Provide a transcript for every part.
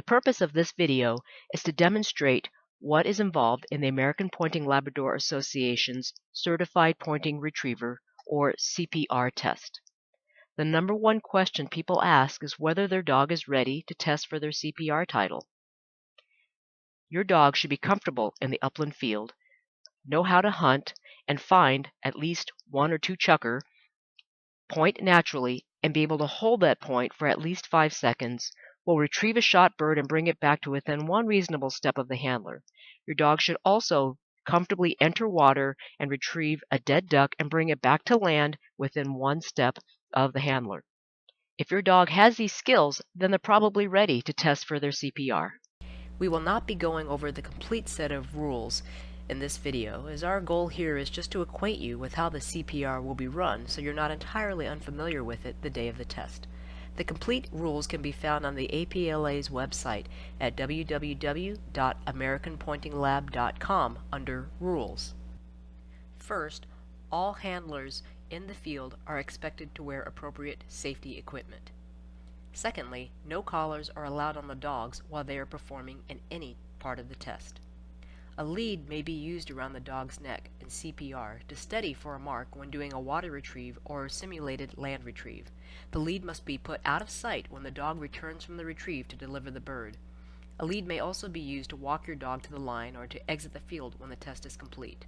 purpose of this video is to demonstrate what is involved in the American Pointing Labrador Association's Certified Pointing Retriever, or CPR test. The number one question people ask is whether their dog is ready to test for their CPR title. Your dog should be comfortable in the upland field, know how to hunt, and find at least one or two chukar, point naturally, and be able to hold that point for at least 5 seconds, will retrieve a shot bird and bring it back to within one reasonable step of the handler. Your dog should also comfortably enter water and retrieve a dead duck and bring it back to land within 1 step of the handler. If your dog has these skills, then they're probably ready to test for their CPR. We will not be going over the complete set of rules in this video, as our goal here is just to acquaint you with how the CPR will be run so you're not entirely unfamiliar with it the day of the test. The complete rules can be found on the APLA's website at www.americanpointinglab.com under Rules. First, all handlers in the field are expected to wear appropriate safety equipment. Secondly, no collars are allowed on the dogs while they are performing in any part of the test. A lead may be used around the dog's neck in CPR to steady for a mark when doing a water retrieve or a simulated land retrieve. The lead must be put out of sight when the dog returns from the retrieve to deliver the bird. A lead may also be used to walk your dog to the line or to exit the field when the test is complete.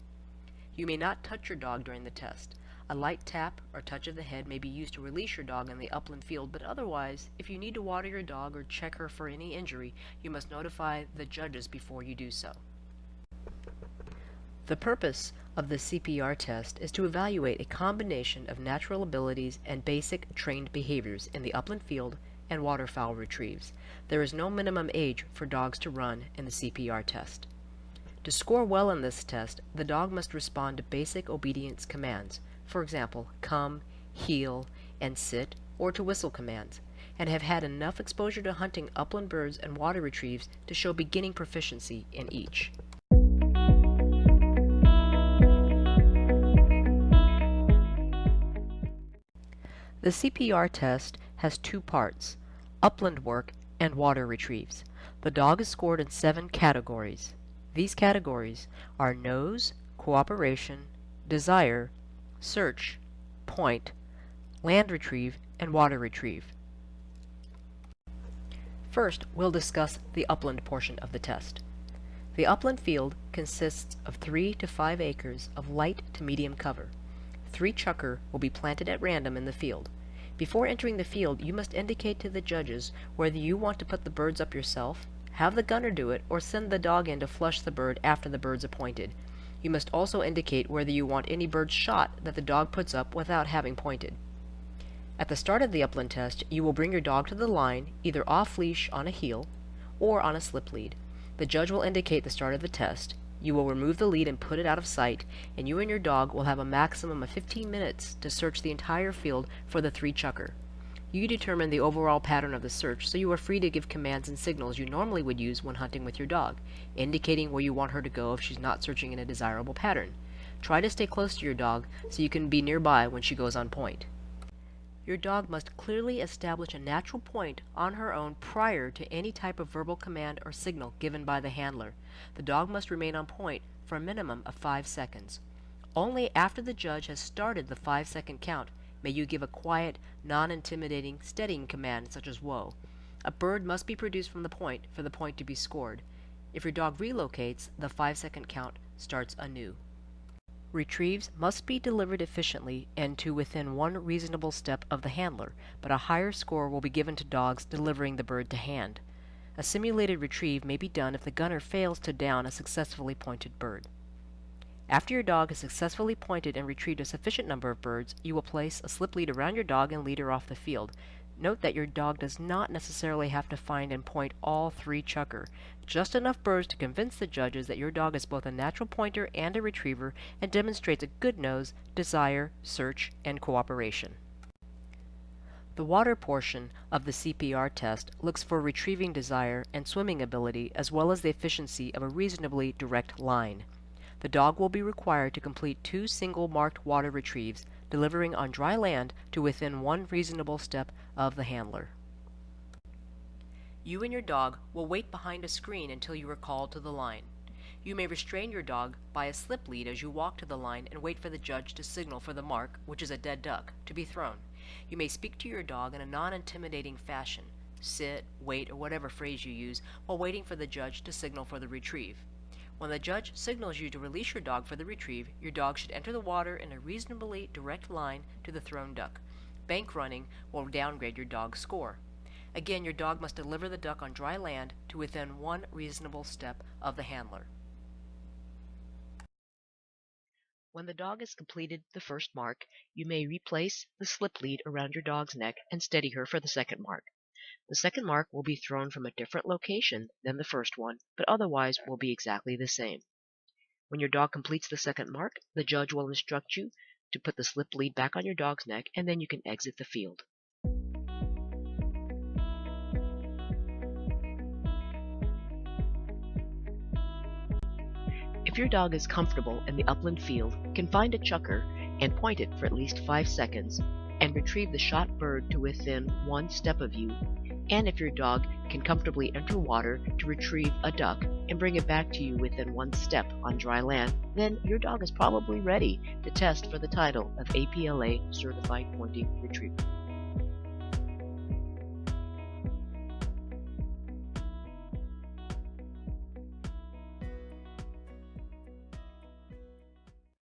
You may not touch your dog during the test. A light tap or touch of the head may be used to release your dog in the upland field, but otherwise, if you need to water your dog or check her for any injury, you must notify the judges before you do so. The purpose of the CPR test is to evaluate a combination of natural abilities and basic trained behaviors in the upland field and waterfowl retrieves. There is no minimum age for dogs to run in the CPR test. To score well in this test, the dog must respond to basic obedience commands, for example, come, heel, and sit, or to whistle commands, and have had enough exposure to hunting upland birds and water retrieves to show beginning proficiency in each. The CPR test has 2 parts, upland work and water retrieves. The dog is scored in 7 categories. These categories are nose, cooperation, desire, search, point, land retrieve, and water retrieve. First, we'll discuss the upland portion of the test. The upland field consists of 3 to 5 acres of light to medium cover. 3 chukar will be planted at random in the field. Before entering the field, you must indicate to the judges whether you want to put the birds up yourself, have the gunner do it, or send the dog in to flush the bird after the bird's appointed. You must also indicate whether you want any birds shot that the dog puts up without having pointed. At the start of the upland test, you will bring your dog to the line, either off-leash on a heel or on a slip lead. The judge will indicate the start of the test. You will remove the lead and put it out of sight, and you and your dog will have a maximum of 15 minutes to search the entire field for the 3 chukar. You determine the overall pattern of the search, so you are free to give commands and signals you normally would use when hunting with your dog, indicating where you want her to go if she's not searching in a desirable pattern. Try to stay close to your dog so you can be nearby when she goes on point. Your dog must clearly establish a natural point on her own prior to any type of verbal command or signal given by the handler. The dog must remain on point for a minimum of 5 seconds. Only after the judge has started the 5-second count may you give a quiet, non-intimidating, steadying command such as whoa. A bird must be produced from the point for the point to be scored. If your dog relocates, the 5-second count starts anew. Retrieves must be delivered efficiently and to within one reasonable step of the handler, but a higher score will be given to dogs delivering the bird to hand. A simulated retrieve may be done if the gunner fails to down a successfully pointed bird. After your dog has successfully pointed and retrieved a sufficient number of birds, you will place a slip lead around your dog and lead her off the field. Note that your dog does not necessarily have to find and point all 3 chukar, just enough birds to convince the judges that your dog is both a natural pointer and a retriever and demonstrates a good nose, desire, search, and cooperation. The water portion of the CPR test looks for retrieving desire and swimming ability as well as the efficiency of a reasonably direct line. The dog will be required to complete 2 single marked water retrieves, delivering on dry land to within one reasonable step of the handler. You and your dog will wait behind a screen until you are called to the line. You may restrain your dog by a slip lead as you walk to the line and wait for the judge to signal for the mark, which is a dead duck, to be thrown. You may speak to your dog in a non-intimidating fashion, sit, wait, or whatever phrase you use, while waiting for the judge to signal for the retrieve. When the judge signals you to release your dog for the retrieve, your dog should enter the water in a reasonably direct line to the thrown duck. Bank running will downgrade your dog's score. Again, your dog must deliver the duck on dry land to within one reasonable step of the handler. When the dog has completed the first mark, you may replace the slip lead around your dog's neck and steady her for the second mark. The second mark will be thrown from a different location than the first one, but otherwise will be exactly the same. When your dog completes the second mark, the judge will instruct you to put the slip lead back on your dog's neck, and then you can exit the field. If your dog is comfortable in the upland field, can find a chucker and point it for at least 5 seconds, and retrieve the shot bird to within 1 step of you, and if your dog can comfortably enter water to retrieve a duck and bring it back to you within 1 step on dry land, then your dog is probably ready to test for the title of APLA Certified Pointing Retriever.